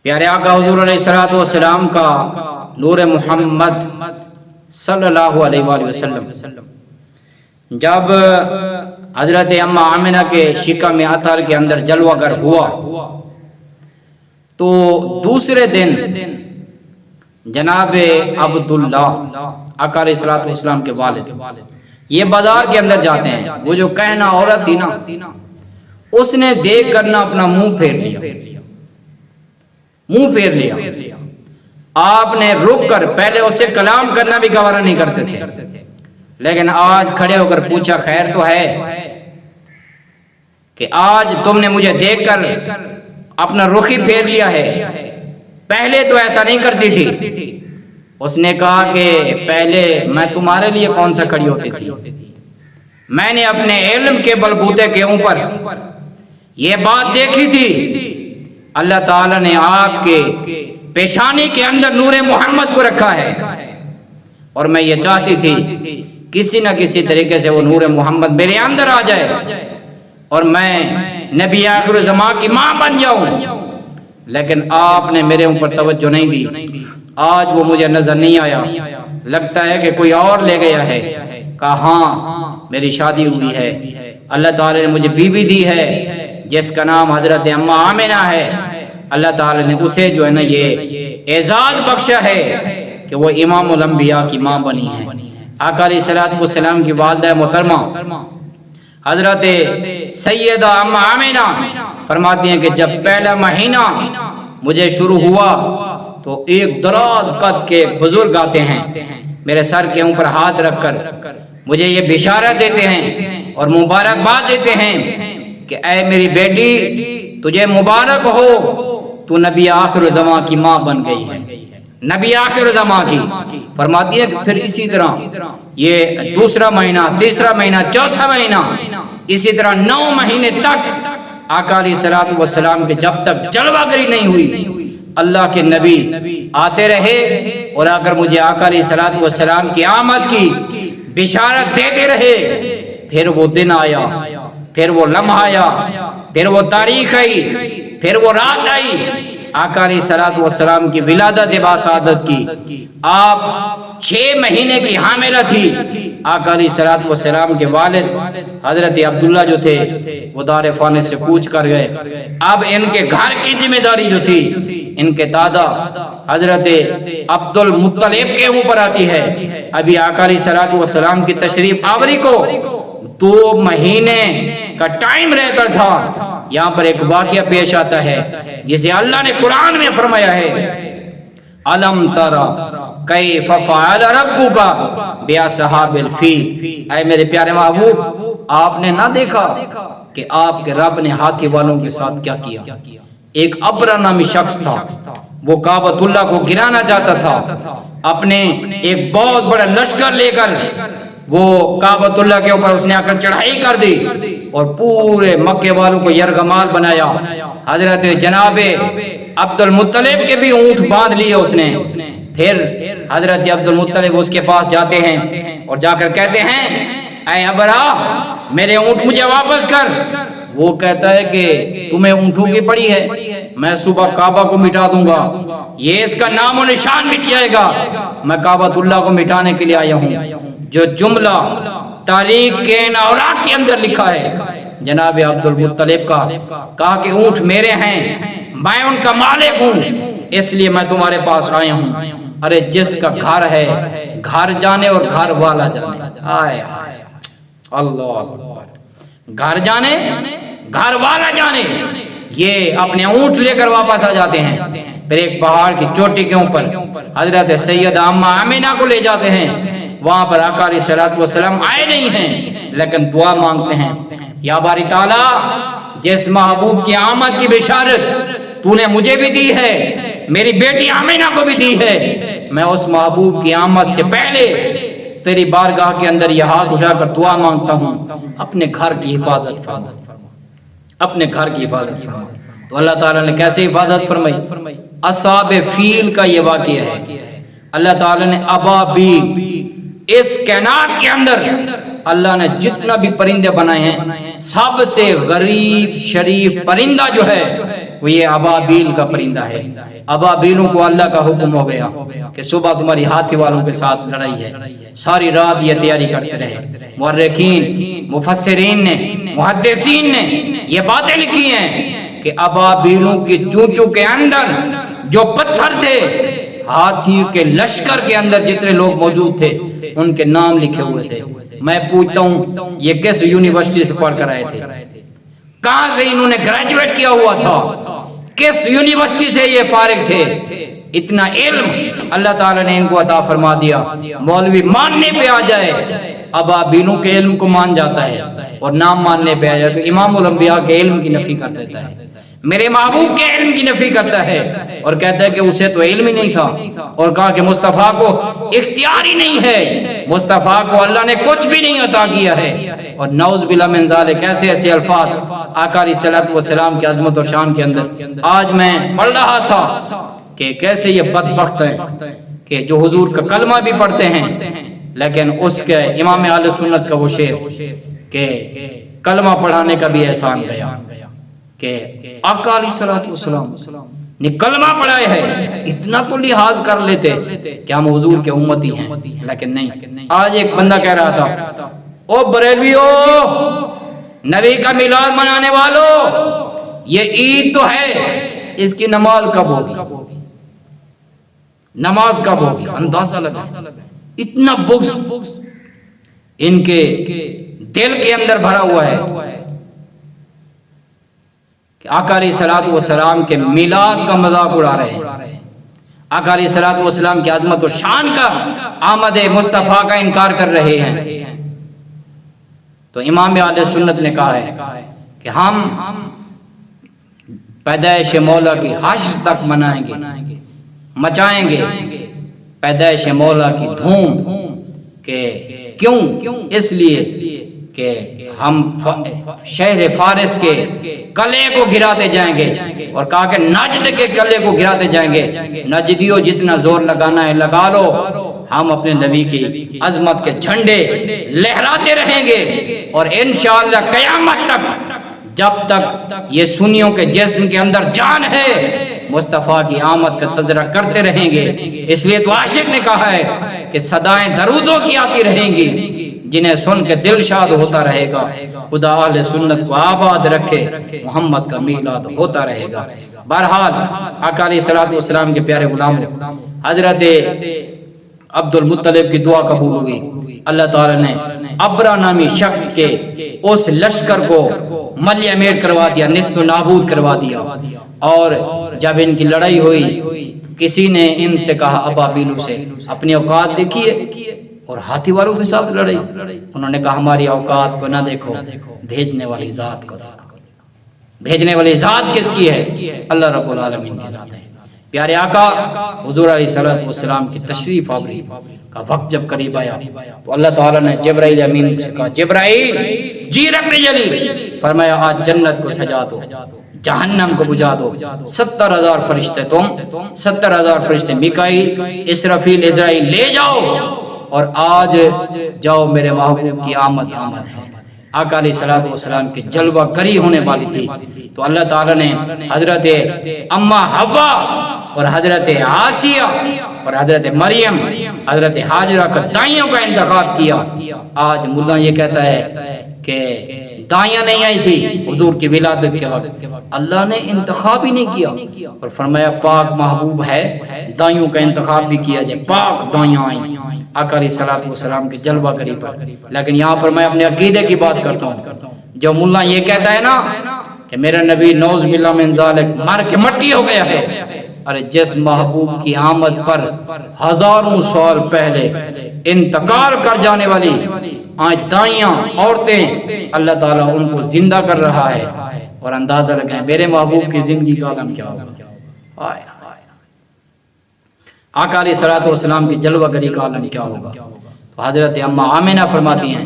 پیارے آقا حضور علیہ الصلوۃ والسلام کا نور محمد صلی اللہ علیہ وآلہ وسلم جب حضرت اما آمنہ کے شکم اطہر کے اندر جلوہ گر ہوا تو دوسرے دن جناب عبداللہ آقا علیہ الصلوۃ والسلام کے والد یہ بازار کے اندر جاتے ہیں. وہ جو کہنا عورت تھی نا اس نے دیکھ کر نہ اپنا منہ پھیر لیا. آپ نے رک کر پہلے اس سے کلام کرنا بھی گوارا نہیں کرتے تھے، لیکن آج کھڑے ہو کر پوچھا خیر تو ہے کہ آج تم نے مجھے دیکھ کر اپنا رخ ہی پھیر لیا ہے، پہلے تو ایسا نہیں کرتی تھی. اس نے کہا کہ پہلے میں تمہارے لیے کون سا کھڑی ہوتی تھی، میں نے اپنے علم کے بلبوتے کے اوپر یہ بات دیکھی تھی. اللہ تعالیٰ نے آپ کے پیشانی کے اندر نور محمد کو رکھا ہے اور میں یہ چاہتی تھی کسی نہ کسی طریقے سے وہ نور محمد میرے اندر آ جائے اور میں نبی آخر زمان کی ماں بن جاؤں، لیکن آپ نے میرے اوپر توجہ نہیں دی. آج وہ مجھے نظر نہیں آیا، لگتا ہے کہ کوئی اور لے گیا ہے. کہا ہاں میری شادی ہوئی ہے، اللہ تعالی نے مجھے بیوی دی ہے جس کا نام حضرت اما آمنہ ہے. اللہ تعالی نے اسے جو ہے نا یہ اعزاز بخشا ہے کہ وہ امام الانبیاء کی ماں بنی ہے. آقا علیہ الصلوۃ والسلام کی والدہ محترمہ حضرت سیدہ اما آمنہ فرماتی ہیں کہ جب پہلا مہینہ مجھے شروع ہوا تو ایک دراز قد کے بزرگ آتے ہیں، میرے سر کے اوپر ہاتھ رکھ کر مجھے یہ بشارت دیتے ہیں اور مبارکباد دیتے ہیں کہ اے میری بیٹی تجھے مبارک ہو، تو نبی آخر زمان کی ماں بن گئی ہے. نبی آخر زمان کی فرماتی ہے کہ پھر اسی طرح یہ دوسرا مہینہ، تیسرا مہینہ، چوتھا مہینہ، اسی طرح 9 مہینے تک آقا علیہ الصلوۃ والسلام کے جب تک جلوہ گری نہیں ہوئی اللہ کے نبی آتے رہے اور آ کر مجھے آقا علیہ الصلوۃ والسلام کی آمد کی بشارت دیتے رہے. پھر وہ دن آیا، پھر وہ لمحہ آیا، پھر وہ تاریخ آئی، پھر وہ رات آئی آقا علیہ الصلوۃ والسلام کی ولادت باسعادت کی. آپ 6 مہینے کی حاملہ تھی. آقا علیہ الصلوۃ والسلام کے والد حضرت عبداللہ جو تھے وہ دار فانی سے کوچ کر گئے. اب ان کے گھر کی ذمہ داری جو تھی ان کے دادا حضرت عبد المطلب کے اوپر آتی ہے. ابھی آقا علیہ الصلوۃ والسلام کی تشریف آوری کو 2 مہینے کا ٹائم رہتا تھا. یہاں پر ایک واقعہ پیش آتا ہے جسے اللہ نے قرآن میں فرمایا ہے علم ترى کیف فعل ربک باصحاب الفیل. اے میرے پیارے محبوب آپ نے نہ دیکھا کہ آپ کے رب نے ہاتھی والوں کے ساتھ کیا کیا. ایک ابرہ نامی شخص تھا، وہ کعبۃ اللہ کو گرانا چاہتا تھا. اپنے ایک بہت بڑا لشکر لے کر وہ کعبۃ اللہ کے اوپر اس نے آ کر چڑھائی کر دی اور پورے مکے والوں کو یرغمال بنایا. حضرت جناب عبد المطلب کے بھی اونٹ باندھ لیے اس نے. پھر حضرت عبد المطلب اس کے پاس جاتے ہیں اور جا کر کہتے ہیں اے ابرہ میرے اونٹ مجھے واپس کر. وہ کہتا ہے کہ تمہیں اونٹوں کی پڑی ہے، میں صبح کعبہ کو مٹا دوں گا، یہ اس کا نام و نشان مٹ جائے گا. میں کعبۃ اللہ کو مٹانے کے لیے آیا ہوں. جو جملہ تاریخ کے اوراق کے اندر لکھا ہے جناب عبد المطلب کا، کہا کہ اونٹ میرے ہیں، میں ان کا مالک ہوں، اس لیے میں تمہارے پاس آیا ہوں. ارے جس کا گھر ہے گھر جانے اور گھر والا جانے. آئے اللہ اکبر. گھر جانے گھر والا جانے. یہ اپنے اونٹ لے کر واپس آ جاتے ہیں. پھر ایک پہاڑ کی چوٹی کے اوپر حضرت سیدہ اما آمنہ کو لے جاتے ہیں. وہاں پر آقا علیہ الصلوۃ والسلام آئے نہیں ہیں لیکن دعا مانگتے ہیں یا باری تعالیٰ جس محبوب کی آمد کی بشارت تو نے مجھے بھی دی ہے، میری بیٹی آمنہ کو بھی دی ہے، میں اس محبوب کی آمد سے پہلے تیری بارگاہ کے اندر یہ ہاتھ اٹھا کر دعا مانگتا ہوں اپنے گھر کی حفاظت فرما، اپنے گھر کی حفاظت فرما. تو اللہ تعالیٰ نے کیسے حفاظت فرمائی؟ اصحاب فیل کا یہ واقعہ ہے. اللہ تعالیٰ نے ابابیل اس کائنات کے اندر اللہ نے جتنا بھی پرندے بنائے ہیں سب سے غریب شریف پرندہ جو ہے وہ یہ ابابیل کا پرندہ ہے. ابابیلوں کو اللہ کا حکم ہو گیا کہ صبح تمہاری ہاتھی والوں کے ساتھ لڑائی ہے، ساری رات یہ تیاری کرتے رہے. مورخین، مفسرین نے، محدثین نے یہ باتیں لکھی ہیں کہ ابابیلوں کی چونچوں کے اندر جو پتھر تھے، ہاتھی کے لشکر کے اندر جتنے لوگ موجود تھے ان کے نام لکھے ہوئے تھے. میں پوچھتا ہوں یہ کس یونیورسٹی سے پڑھ کر آئے تھے؟ کہاں سے انہوں نے گریجویٹ کیا ہوا تھا؟ کس یونیورسٹی سے یہ فارغ تھے؟ اتنا علم اللہ تعالیٰ نے ان کو عطا فرما دیا. مولوی ماننے پہ آ جائے ابابیلوں کے علم کو مان جاتا ہے، اور نام ماننے پہ آ جائے تو امام الانبیاء کے علم کی نفی کر دیتا ہے، میرے محبوب کے علم کی نفی کرتا ہے، اور کہتا ہے کہ اسے تو علم ہی نہیں تھا. اور کہا کہ مصطفیٰ کو اختیار ہی نہیں ہے، مصطفیٰ کو اللہ نے کچھ بھی نہیں عطا کیا ہے. اور نعوذ باللہ من ذالک ایسے ایسے الفاظ آقا علیہ الصلوۃ والسلام کی عظمت اور شان کے اندر. آج میں پڑھ رہا تھا کہ کیسے یہ بدبخت ہیں کہ جو حضور کا کلمہ بھی پڑھتے ہیں لیکن اس کے امام اہل سنت کا وہ شعر کہ کلمہ پڑھانے کا بھی احسان گیا کہ آقا علیہ الصلوۃ والسلام نے کلمہ پڑھایا ہے، اتنا تو لحاظ کر لیتے کہ ہم حضور کے امتی ہیں، لیکن نہیں. آج ایک بندہ کہہ رہا تھا او بریلویو، نبی کا میلاد منانے والوں، یہ عید تو ہے، اس کی نماز کب ہوگی؟ نماز کب ہوگی؟ اندازہ لگا اتنا بغض ان کے دل کے اندر بھرا ہوا ہے کہ آقا علیہ الصلوۃ والسلام کے میلاد کا مذاق اڑا رہے ہیں، آقا علیہ الصلوۃ والسلام کی عظمت و شان کا، آمد مصطفیٰ کا انکار کر رہے ہیں. تو امام اہل سنت نے کہا ہے کہ ہم پیدائش مولا کی حشر تک منائیں گے، مچائیں گے پیدائش مولا کی دھوم. کہ کیوں؟ اس لیے کہ ہم شہر فارس کے قلعے کو گراتے جائیں گے، اور کہا کہ نجد کے قلعے کو گراتے جائیں گے. نجدیوں جتنا زور لگانا ہے لگا لو، ہم اپنے نبی کی عظمت کے جھنڈے لہراتے رہیں گے، اور انشاءاللہ قیامت تک جب تک یہ سنیوں کے جسم کے اندر جان ہے مصطفیٰ کی آمد کا تذکرہ کرتے رہیں گے. اس لیے تو عاشق نے کہا ہے کہ صدائیں درودوں کی آتی رہیں گی، جنہیں سن کے دل شاد ہوتا رہے گا. خدا اہل سنت کو آباد رکھے، محمد کا میلاد ہوتا رہے گا. بہرحال آقا علیہ الصلوۃ والسلام کے پیارے غلام حضرت عبد المطلب کی دعا قبول ہوئی. اللہ تعالی نے ابرا نامی شخص کے اس لشکر کو ملیہ میٹ کروا دیا، نیست و نابود کروا دیا. اور جب ان کی لڑائی ہوئی کسی نے ان سے کہا ابابیلو سے اپنی اوقات دیکھیے، اور ہاتھی والوں کے ساتھ لڑائی. انہوں نے کہا ہماری اوقات کو نہ دیکھو، بھیجنے والی ذات کو دیکھو. بھیجنے والی ذات کس کی ہے؟ اللہ رب العالمین کی ذات ہے. پیارے آقا حضور علیہ الصلوۃ والسلام کی تشریف آوری کا وقت جب قریب آیا تو اللہ تعالیٰ نے جبرائیل امین سے کہا جبرائیل جی رب جلیل، فرمایا آج جنت کو سجا دو، جہنم کو بجھا دو. 70,000 فرشتے تم، 70,000 فرشتے میکائیل، اسرافیل، عزرائیل لے جاؤ، اور آج جاؤ میرے محبوب کی آمد ہے. آقا علیہ الصلوۃ والسلام کی جلوہ گری ہونے والی تھی تو اللہ تعالیٰ نے حضرت اما حوا اور حضرت آسیہ اور حضرت مریم، حضرت حاجرہ کا دائیوں کا انتخاب کیا. آج ملا یہ کہتا ہے کہ دائیاں نہیں آئی تھی حضور کی ولادت کے وقت، اللہ نے انتخاب ہی نہیں کیا، اور فرمایا پاک محبوب ہے دائیوں کا انتخاب بھی کیا جائے. پاک دائیاں آئیں آقا علیہ الصلوۃ والسلام کے جلوہ گری پر. لیکن یہاں پر میں اپنے عقیدے کی بات کرتا ہوں. جو ملا یہ کہتا ہے نا کہ میرا نبی نعوذ باللہ من ذالک مر کے مٹی ہو گیا ہے، ارے جس محبوب کی آمد پر ہزاروں سال پہلے انتقال کر جانے والی آج دائیاں عورتیں اللہ تعالیٰ ان کو زندہ کر رہا ہے. اور اندازہ رکھیں میرے محبوب کی زندگی کا عالم کیا ہوگا. آقا علیہ الصلوۃ والسلام کی جلوہ گری کا عالم کیا ہوگا. تو حضرت اما آمینہ فرماتی ہیں